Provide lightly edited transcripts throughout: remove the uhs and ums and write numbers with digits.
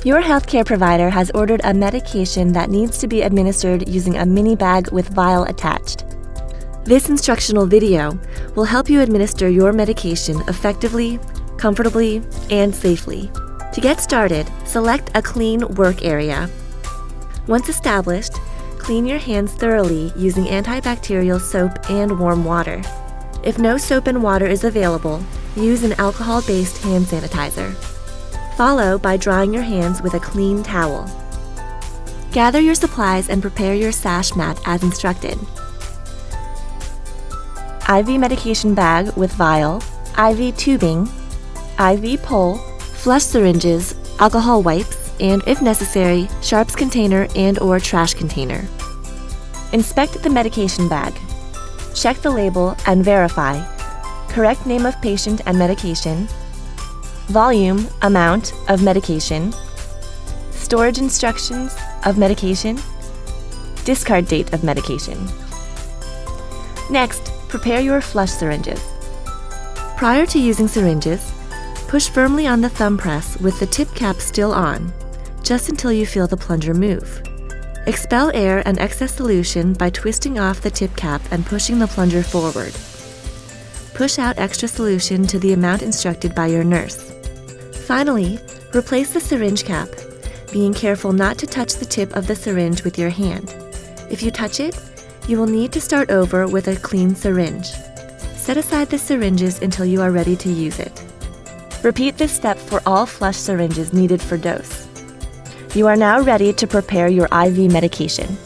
Your healthcare provider has ordered a medication that needs to be administered using a mini bag with vial attached. This instructional video will help you administer your medication effectively, comfortably, and safely. To get started, select a clean work area. Once established, clean your hands thoroughly using antibacterial soap and warm water. If no soap and water is available, use an alcohol-based hand sanitizer. Follow by drying your hands with a clean towel. Gather your supplies and prepare your sash mat as instructed. IV medication bag with vial, IV tubing, IV pole, flush syringes, alcohol wipes, and if necessary, sharps container and/or trash container. Inspect the medication bag. Check the label and verify. Correct name of patient and medication, volume, amount of medication, storage instructions of medication, discard date of medication. Next, prepare your flush syringes. Prior to using syringes, push firmly on the thumb press with the tip cap still on, just until you feel the plunger move. Expel air and excess solution by twisting off the tip cap and pushing the plunger forward. Push out extra solution to the amount instructed by your nurse. Finally, replace the syringe cap, being careful not to touch the tip of the syringe with your hand. If you touch it, you will need to start over with a clean syringe. Set aside the syringes until you are ready to use it. Repeat this step for all flush syringes needed for dose. You are now ready to prepare your IV medication.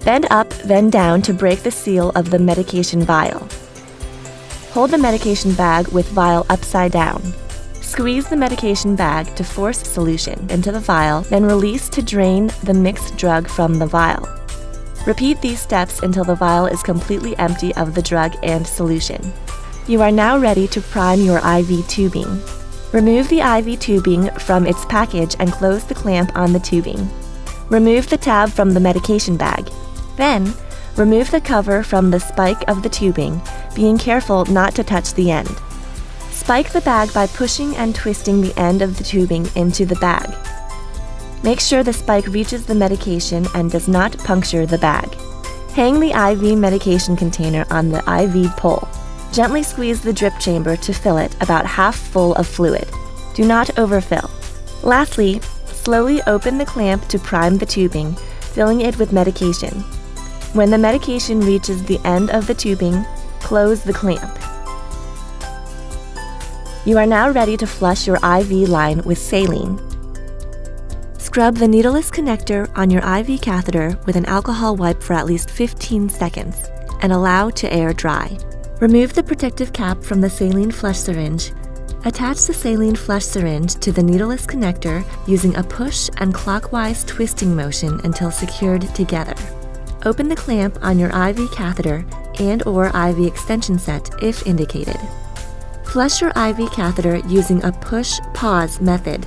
Bend up, then down to break the seal of the medication vial. Hold the medication bag with vial upside down. Squeeze the medication bag to force solution into the vial, then release to drain the mixed drug from the vial. Repeat these steps until the vial is completely empty of the drug and solution. You are now ready to prime your IV tubing. Remove the IV tubing from its package and close the clamp on the tubing. Remove the tab from the medication bag. Then, remove the cover from the spike of the tubing, being careful not to touch the end. Spike the bag by pushing and twisting the end of the tubing into the bag. Make sure the spike reaches the medication and does not puncture the bag. Hang the IV medication container on the IV pole. Gently squeeze the drip chamber to fill it about half full of fluid. Do not overfill. Lastly, slowly open the clamp to prime the tubing, filling it with medication. When the medication reaches the end of the tubing, close the clamp. You are now ready to flush your IV line with saline. Scrub the needleless connector on your IV catheter with an alcohol wipe for at least 15 seconds and allow to air dry. Remove the protective cap from the saline flush syringe. Attach the saline flush syringe to the needleless connector using a push and clockwise twisting motion until secured together. Open the clamp on your IV catheter and/or IV extension set if indicated. Flush your IV catheter using a push-pause method.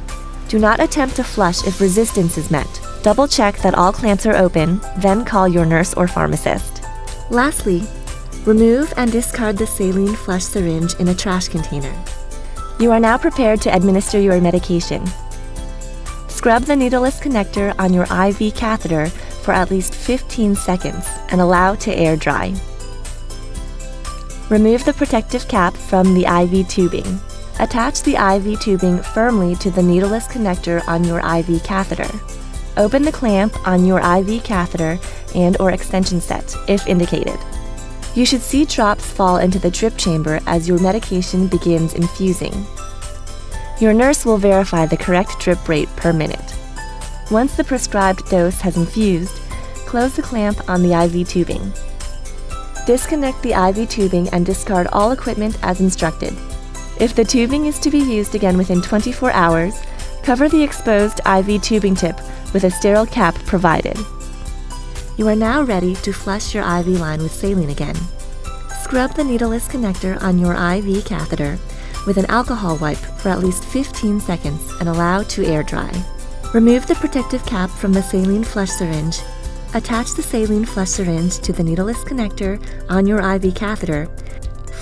Do not attempt to flush if resistance is met. Double check that all clamps are open, then call your nurse or pharmacist. Lastly, remove and discard the saline flush syringe in a trash container. You are now prepared to administer your medication. Scrub the needleless connector on your IV catheter for at least 15 seconds and allow to air dry. Remove the protective cap from the IV tubing. Attach the IV tubing firmly to the needleless connector on your IV catheter. Open the clamp on your IV catheter and/or extension set, if indicated. You should see drops fall into the drip chamber as your medication begins infusing. Your nurse will verify the correct drip rate per minute. Once the prescribed dose has infused, close the clamp on the IV tubing. Disconnect the IV tubing and discard all equipment as instructed. If the tubing is to be used again within 24 hours, cover the exposed IV tubing tip with a sterile cap provided. You are now ready to flush your IV line with saline again. Scrub the needleless connector on your IV catheter with an alcohol wipe for at least 15 seconds and allow to air dry. Remove the protective cap from the saline flush syringe. Attach the saline flush syringe to the needleless connector on your IV catheter.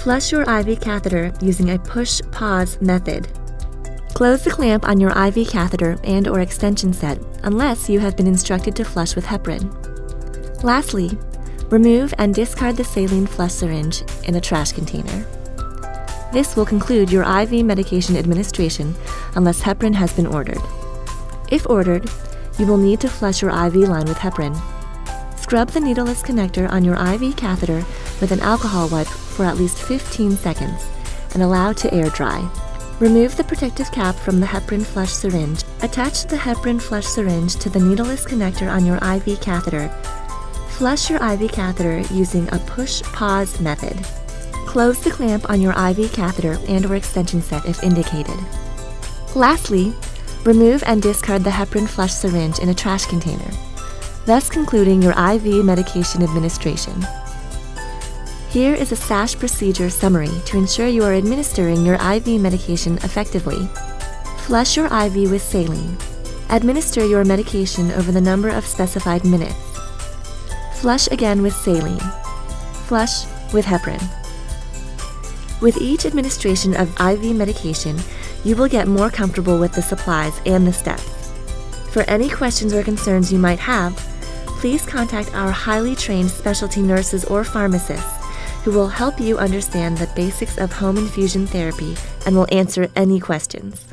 Flush your IV catheter using a push-pause method. Close the clamp on your IV catheter and/or extension set unless you have been instructed to flush with heparin. Lastly, remove and discard the saline flush syringe in a trash container. This will conclude your IV medication administration unless heparin has been ordered. If ordered, you will need to flush your IV line with heparin. Scrub the needleless connector on your IV catheter with an alcohol wipe for at least 15 seconds and allow to air dry. Remove the protective cap from the heparin flush syringe. Attach the heparin flush syringe to the needleless connector on your IV catheter. Flush your IV catheter using a push-pause method. Close the clamp on your IV catheter and/or extension set if indicated. Lastly, remove and discard the heparin flush syringe in a trash container, thus concluding your IV medication administration. Here is a SASH procedure summary to ensure you are administering your IV medication effectively. Flush your IV with saline. Administer your medication over the number of specified minutes. Flush again with saline. Flush with heparin. With each administration of IV medication, you will get more comfortable with the supplies and the steps. For any questions or concerns you might have, please contact our highly trained specialty nurses or pharmacists who will help you understand the basics of home infusion therapy and will answer any questions.